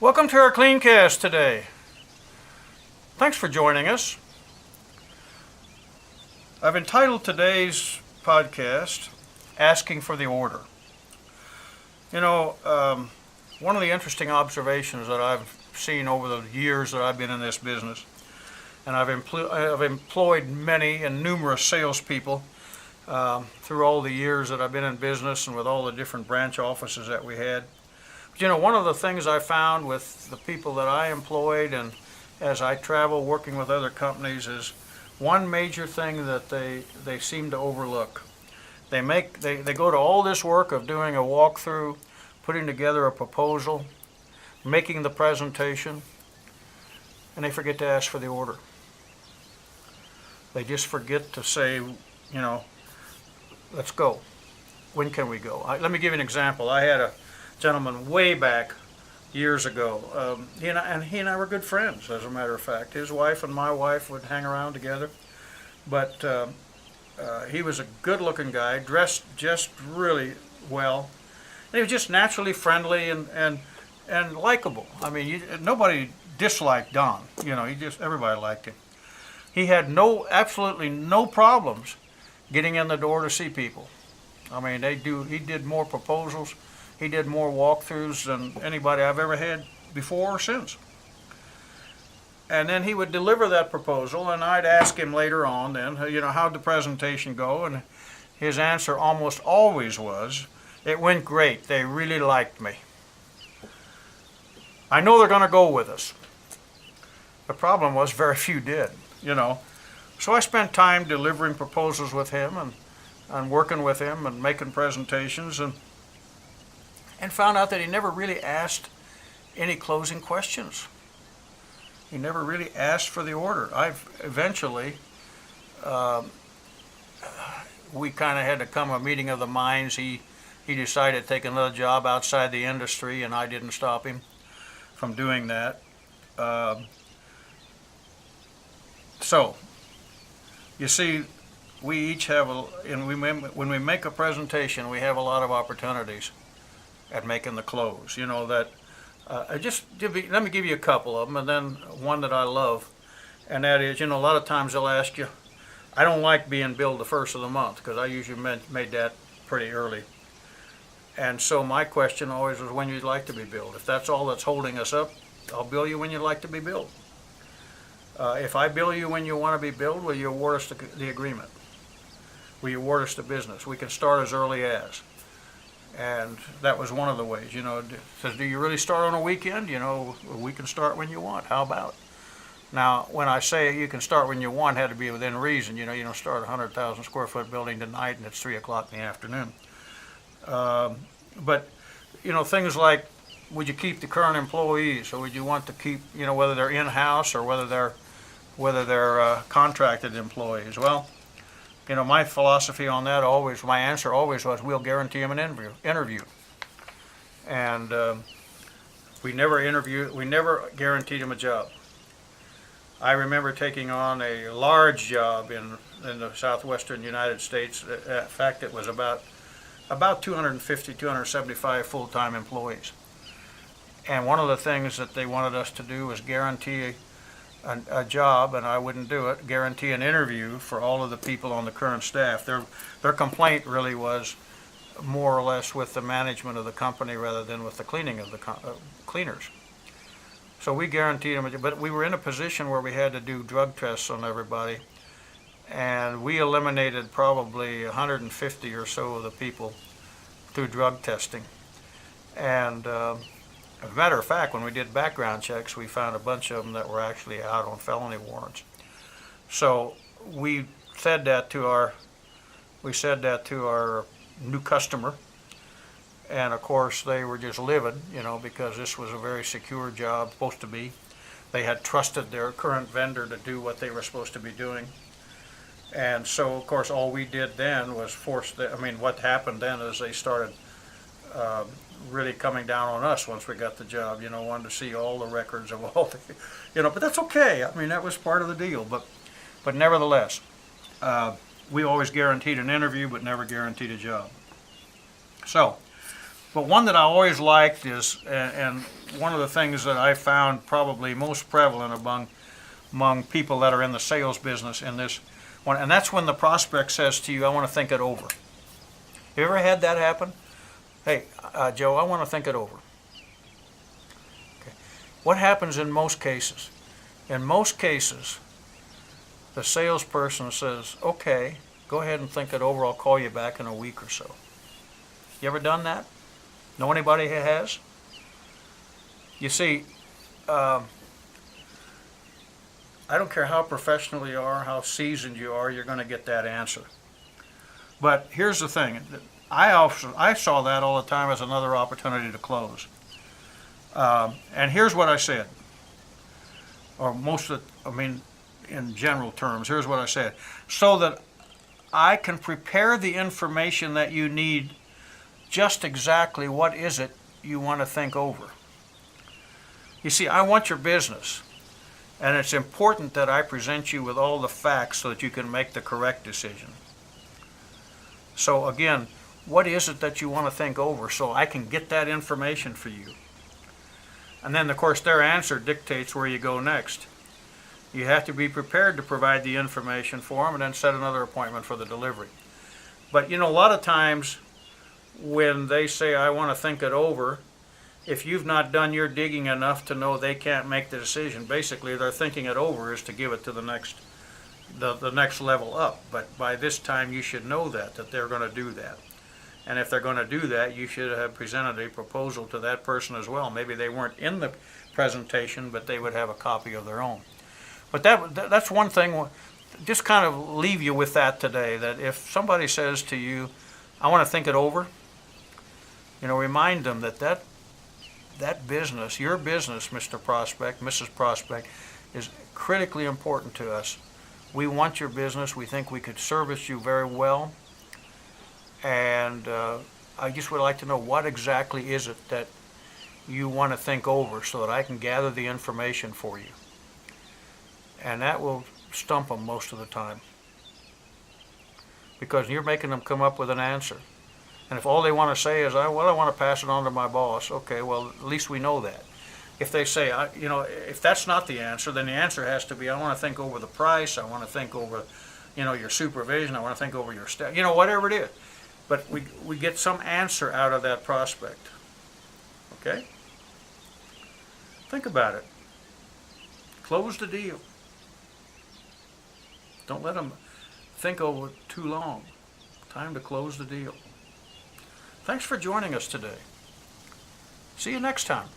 Welcome to our Cleancast today. Thanks for joining us. I've entitled today's podcast, Asking for the Order. You know, one of the interesting observations that I've seen over the years that I've been in this business, and I've employed many and numerous salespeople through all the years that I've been in business and with all the different branch offices that we had. But, you know, one of the things I found with the people that I employed and as I travel working with other companies is one major thing that they seem to overlook. They go to all this work of doing a walkthrough, putting together a proposal, making the presentation, and they forget to ask for the order. They just forget to say, you know, let's go. When can we go? Let me give you an example. I had a gentleman way back years ago. He and I were good friends, as a matter of fact. His wife and my wife would hang around together. But he was a good-looking guy, dressed just really well. And he was just naturally friendly and likable. I mean, nobody disliked Don. You know, everybody liked him. He had absolutely no problems getting in the door to see people. I mean, he did more proposals, he did more walkthroughs than anybody I've ever had before or since. And then he would deliver that proposal, and I'd ask him later on then, you know, how'd the presentation go? And his answer almost always was, it went great, they really liked me. I know they're going to go with us. The problem was very few did, you know. So I spent time delivering proposals with him and working with him and making presentations and found out that he never really asked any closing questions. He never really asked for the order. Eventually, we kind of had to come a meeting of the minds. He decided to take another job outside the industry, and I didn't stop him from doing that. So, you see, we each have, when we make a presentation, we have a lot of opportunities at making the close. You know, that, let me give you a couple of them, and then one that I love, and that is, you know, a lot of times they'll ask you, I don't like being billed the first of the month, because I usually made that pretty early. And so my question always was when you'd like to be billed. If that's all that's holding us up, I'll bill you when you'd like to be billed. If I bill you when you want to be billed, will you award us the agreement? Will you award us the business? We can start as early as. And that was one of the ways, you know. Says, do you really start on a weekend? You know, we can start when you want. How about? Now, when I say you can start when you want, it had to be within reason. You know, you don't start a 100,000 square foot building tonight and it's 3 o'clock in the afternoon. But, you know, things like, would you keep the current employees, or would you want to keep, you know, whether they're in-house or whether they're contracted employees? Well, you know, my philosophy on that my answer always was, we'll guarantee them an interview. And we never guaranteed them a job. I remember taking on a large job in the southwestern United States. In fact, it was about 250, 275 full-time employees. And one of the things that they wanted us to do was guarantee a job, and I wouldn't do it, guarantee an interview for all of the people on the current staff. Their complaint really was more or less with the management of the company rather than with the cleaning of the cleaners. So we guaranteed them, but we were in a position where we had to do drug tests on everybody, and we eliminated probably 150 or so of the people through drug testing. And as a matter of fact, when we did background checks, we found a bunch of them that were actually out on felony warrants. So we said that to our new customer, and of course they were just livid, you know, because this was a very secure job, supposed to be. They had trusted their current vendor to do what they were supposed to be doing. And so, of course, all we did then was what happened then is they started really coming down on us once we got the job, you know, wanted to see all the records of all the, you know, but that's okay. I mean, that was part of the deal. But nevertheless, we always guaranteed an interview, but never guaranteed a job. So But one that I always liked is, and one of the things that I found probably most prevalent among people that are in the sales business in this one, and that's when the prospect says to you, I want to think it over. You ever had that happen? Hey, Joe, I want to think it over. Okay. What happens in most cases? In most cases, the salesperson says, okay, go ahead and think it over. I'll call you back in a week or so. You ever done that? Know anybody who has? You see, I don't care how professional you are, how seasoned you are, you're going to get that answer. But here's the thing. I saw that all the time as another opportunity to close. And here's what I said. Or in general terms, here's what I said. So that I can prepare the information that you need, just exactly what is it you want to think over. You see, I want your business, and it's important that I present you with all the facts so that you can make the correct decision. So again, what is it that you want to think over so I can get that information for you? And then, of course, their answer dictates where you go next. You have to be prepared to provide the information for them and then set another appointment for the delivery. But, a lot of times when they say, I want to think it over, if you've not done your digging enough to know they can't make the decision, basically they're thinking it over is to give it to the next level up. But by this time you should know that they're going to do that. And if they're going to do that, you should have presented a proposal to that person as well. Maybe they weren't in the presentation, but they would have a copy of their own. But that's one thing, just kind of leave you with that today, that if somebody says to you, I want to think it over, remind them that business, your business, Mr. Prospect, Mrs. Prospect, is critically important to us. We want your business. We think we could service you very well. And I just would like to know what exactly is it that you want to think over so that I can gather the information for you. And that will stump them most of the time, because you're making them come up with an answer. And if all they want to say is, I want to pass it on to my boss, okay, well, at least we know that. If they say, if that's not the answer, then the answer has to be, I want to think over the price, I want to think over, your supervision, I want to think over your staff, whatever it is. But we get some answer out of that prospect. Okay? Think about it. Close the deal. Don't let them think over it too long. Time to close the deal. Thanks for joining us today. See you next time.